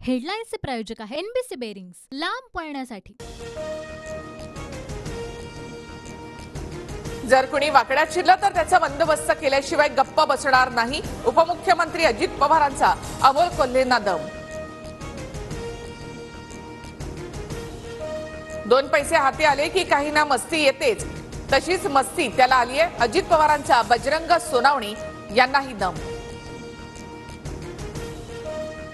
हेडलाईन्सचे प्रायोजक आहे NBC bearings, लांब पळण्यासाठी। जर कुणी वाकड्यात शिरलं तर त्याचा बंदोबस्त केल्याशिवाय गप्प बसणार नाही। उपमुख्यमंत्री अजित पवारांचा अमोल कोल्हेंना दम। 2 पैसे हाती आले की काहींना मस्ती येतेच, तशीच मस्ती त्याला आली आहे अजित पवारांचा बजरंग सोनावणे यांनाही दम।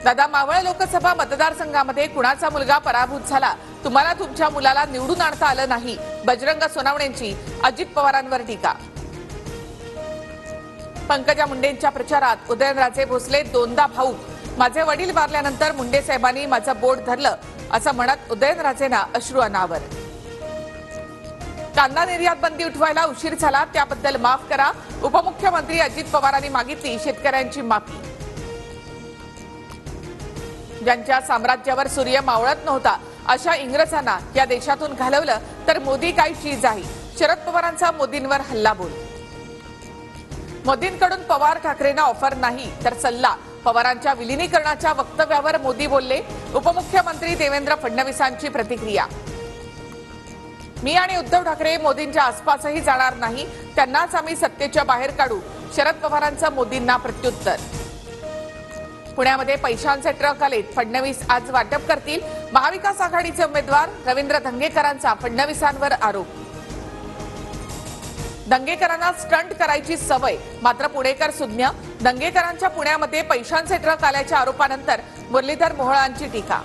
दादा, मावळ लोकसभा मतदारसंघामध्ये कुणाचा मुलगा पराभूत झाला, तुम्हाला तुमच्या मुलाला निवडून आणता आलं नाही, बजरंग सोनावणेंची अजित पवारांवर टीका। पंकजा मुंडेंच्या प्रचारात उदयनराजे भोसले दोनदा भाऊक, माझे वडील वारल्यानंतर मुंडे साहेबांनी माझं बोट धरलं असं म्हणत उदयनराजेंना अश्रू अनावर। कांदा निर्यात बंदी उठवायला उशीर झाला त्याबद्दल माफ करा, उपमुख्यमंत्री अजित पवारांनी मागितली शेतकऱ्यांची माफी। ज्यांच्या साम्राज्यावर सूर्य मावळत नव्हता अशा इंग्रजांना या देशातून घालवलं तर मोदी काय चीज आहे, शरद पवारांचा मोदींवर हल्लाबोल। मोदींकडून पवार ठाकरेंना ऑफर नाही तर सल्ला, पवारांच्या विलीनीकरणाच्या वक्तव्यावर मोदी बोलले, उपमुख्यमंत्री देवेंद्र फडणवीसांची प्रतिक्रिया। मी आणि उद्धव ठाकरे मोदींच्या आसपासही जाणार नाही, त्यांनाच आम्ही सत्तेच्या बाहेर काढू, शरद पवारांचं मोदींना प्रत्युत्तर। पुण्यामध्ये पैशांचे ट्रक आले, फडणवीस आज वाटप करतील, महाविकास आघाडीचे उमेदवार रवींद्र धंगेकरांचा फडणवीसांवर आरोप। दंगेकरांना स्टंट करायची सवय, मात्र पुणेकर सुज्ञ, दंगेकरांच्या पुण्यामध्ये पैशांचे ट्रक आल्याच्या आरोपानंतर मुरलीधर मोहोळांची टीका।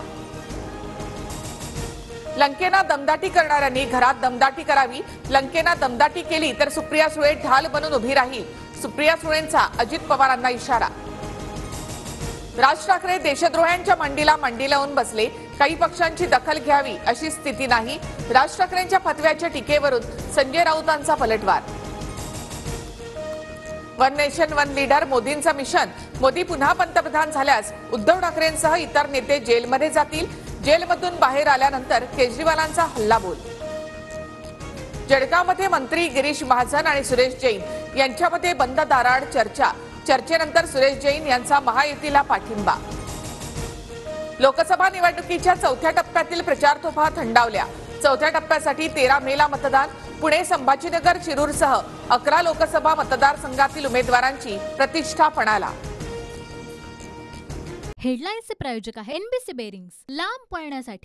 लंकेना दमदाटी करणाऱ्यांनी घरात दमदाटी करावी, लंकेना दमदाटी केली तर सुप्रिया सुळे ढाल बनून उभी राहील, सुप्रिया सुळेंचा अजित पवारांना इशारा। राज ठाकरे देशद्रोह्यांच्या मांडी लावून बसले, काही पक्षांची दखल घ्यावी अशी स्थिती नाही, राज ठाकरेंच्या फतव्याच्या टीकेवरून संजय राऊतांचा पलटवार। वन नेशन वन लीडर मोदींचं मिशन, मोदी पुन्हा पंतप्रधान झाल्यास उद्धव ठाकरेंसह इतर नेते जेलमध्ये जातील, जेलमधून बाहेर आल्यानंतर केजरीवालांचा हल्लाबोल। जळगावमध्ये मंत्री गिरीश महाजन आणि सुरेश जैन यांच्यामध्ये बंद दाराआड चर्चा, चर्चेनंतर सुरेश जैन यांचा महायुतीला पाठिंबा। लोकसभा निवडणुकीच्या चौथ्या टप्प्यातील प्रचार तोफा थंडावल्या, चौथ्या टप्प्यासाठी 13 मेला मतदान, पुणे, संभाजीनगर, शिरूरसह 11 लोकसभा मतदारसंघातील उमेदवारांची प्रतिष्ठा पणाला। हेडलाईन्सचे प्रायोजक आहे एनबीसी बेरिंग्स, लांब पळण्यासाठी।